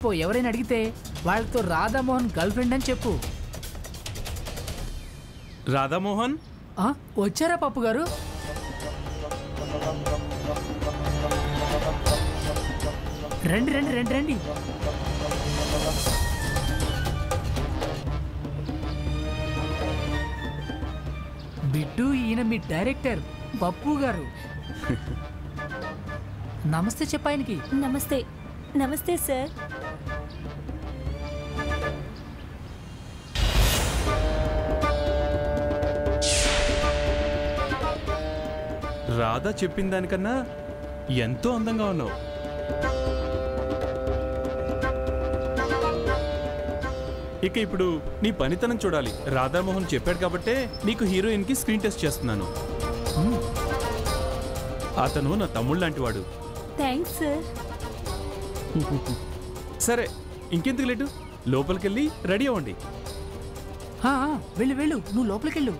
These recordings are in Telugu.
రేపో ఎవరైనా అడిగితే వాళ్ళతో రాధామోహన్ గర్ల్ ఫ్రెండ్ అని చెప్పు. రాధామోహన్ వచ్చారా పప్పు గారు? రండి రండి రండి రండి. బిట్టు, ఈయన మీ డైరెక్టర్ పప్పు గారు. నమస్తే చెప్పాయనికి. నమస్తే. నమస్తే సార్. రాధా చెప్పిన దానికన్నా ఎంతో అందంగా ఉన్నావు. ఇక ఇప్పుడు నీ పనితనం చూడాలి. రాధామోహన్ చెప్పాడు కాబట్టే నీకు హీరోయిన్ కి స్క్రీన్ టెస్ట్ చేస్తున్నాను. అతను నా తమ్ముడు లాంటి వాడు. Thanks sir. సరే ఇంకెందుకు లేటు, లోపలికెళ్ళి రెడీ అవ్వండి. వెళ్ళు వెళ్ళు, నువ్వు లోపలికి వెళ్ళు.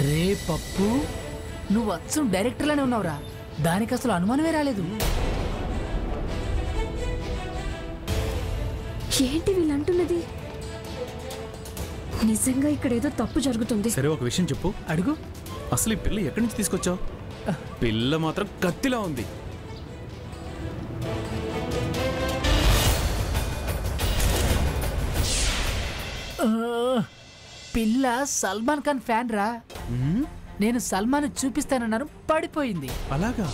రే పప్పు, నువ్వు అచ్చం డైరెక్టర్లానే ఉన్నావురా. దానికి అసలు అనుమానమే రాలేదు. ఏంటి వీళ్ళంటున్నది? నిజంగా ఇక్కడ ఏదో తప్పు జరుగుతుంది. సరే ఒక విషయం చెప్పు. అడుగు. అసలు ఈ పిల్ల ఎక్కడి నుంచి తీసుకొచ్చావు? పిల్ల మాత్రం కత్తిలా ఉంది. పిల్ల సల్మాన్ ఖాన్ ఫ్యాన్ రా. నేను సల్మాన్ చూపిస్తానన్నాను, పడిపోయింది. అలాగా?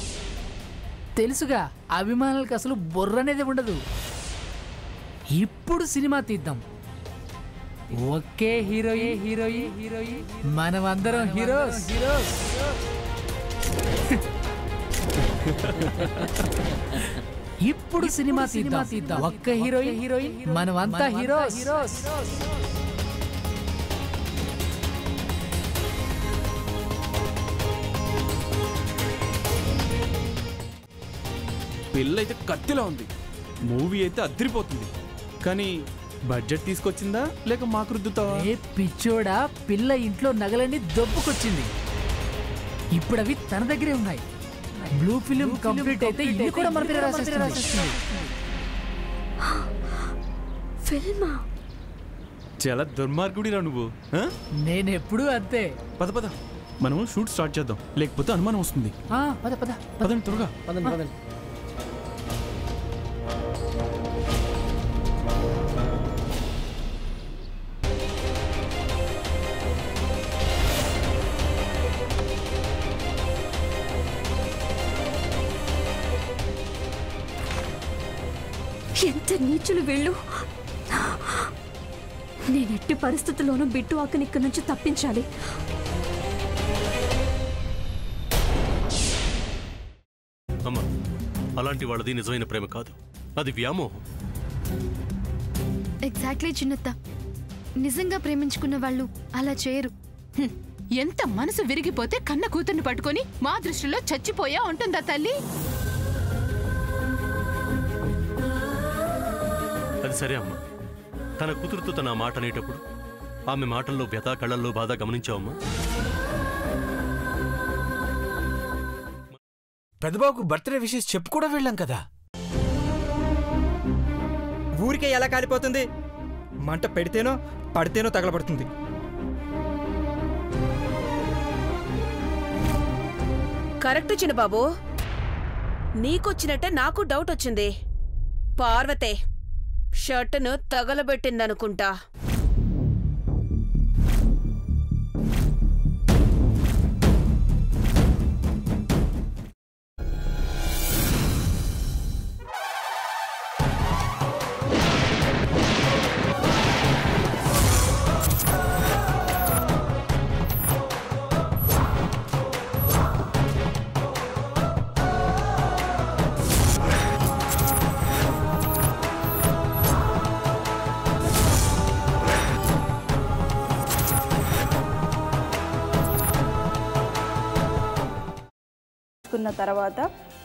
తెలుసుగా, అభిమానులకు అసలు బుర్రనేది ఉండదు. ఇప్పుడు సినిమా తీద్దాం. ఒకే హీరోయిన్, మనం అందరం హీరోస్. ఇప్పుడు సినిమా తీద్దాం. ఒక్క హీరోయిన్, మనం అంతా హీరోస్. పిల్ల అయితే కత్తిలా ఉంది, మూవీ అయితే అదిరిపోతుంది. కానీ బడ్జెట్ తీసుకొచ్చిందా లేక మాకు రుద్దుతావా? ఏ పిచ్చోడా, పిల్ల ఇంట్లో నగలన్నీ దొబ్బుకొచ్చింది. ఇప్పుడు అవి తన దగ్గరే ఉన్నాయి. బ్లూ ఫిలిం కంప్లీట్ అయితే ఇది కూడా మన పేరు రాసేస్తుంది. ఫిల్మా? చాలా దుర్మార్గుడిరా నువ్వు. నేనెప్పుడు అంతే. పద పద, మనం షూట్ స్టార్ట్ చేద్దాం, లేకపోతే అనుమానం వస్తుంది. పదండి త్వరగా. ఎంత నీచులు వీళ్ళు! నేనెట్టి పరిస్థితుల్లోనూ బిట్టు అక్కని ఇక్కడి నుంచి తప్పించాలి. అమ్మా, అలాంటి వాళ్ళది నిజమైన ప్రేమ కాదు, అది వ్యామోహం. ఎగ్జాక్ట్లీ చిన్నత్త, నిజంగా ప్రేమించుకున్న వాళ్ళు అలా చేయరు. ఎంత మనసు విరిగిపోతే కన్న కూతుర్ని పట్టుకొని మా దృష్టిలో చచ్చిపోయా ఉంటుందా తల్లి? అది సరే అమ్మా, తన కూతురుతో తన మాట అనేటప్పుడు ఆమె మాటల్లో వ్యథ, కళ్ళల్లో బాధ గమనించావమ్మా? పెద్దబాబుకు బర్త్డే విషెస్ చెప్పు కూడా వెళ్ళాం కదా. ఊరికే ఎలా కాలిపోతుంది? మంట పెడితేనో పడితేనో తగలబడుతుంది. కరెక్ట్ చిన్నబాబు, నీకొచ్చినట్టే నాకు డౌట్ వచ్చింది. పార్వతే షర్టును తగలబెట్టిందనుకుంటా. తర్వాత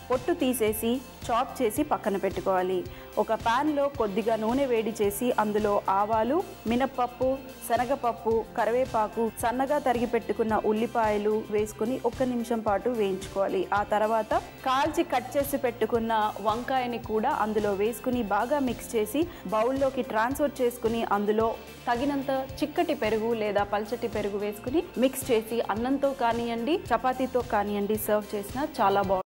పొట్టు తీసేసి చాప్ చేసి పక్కన పెట్టుకోవాలి. ఒక ప్యాన్లో కొద్దిగా నూనె వేడి చేసి అందులో ఆవాలు, మినప్పప్పు, శనగపప్పు, కరివేపాకు, సన్నగా తరిగి పెట్టుకున్న ఉల్లిపాయలు వేసుకుని 1 నిమిషం పాటు వేయించుకోవాలి. ఆ తర్వాత కాల్చి కట్ చేసి పెట్టుకున్న వంకాయని కూడా అందులో వేసుకుని బాగా మిక్స్ చేసి బౌల్లోకి ట్రాన్స్ఫర్ చేసుకుని అందులో తగినంత చిక్కటి పెరుగు లేదా పల్చటి పెరుగు వేసుకుని మిక్స్ చేసి అన్నంతో కానివ్వండి, చపాతీతో కానివ్వండి సర్వ్ చేసినా చాలా బాగుంటుంది.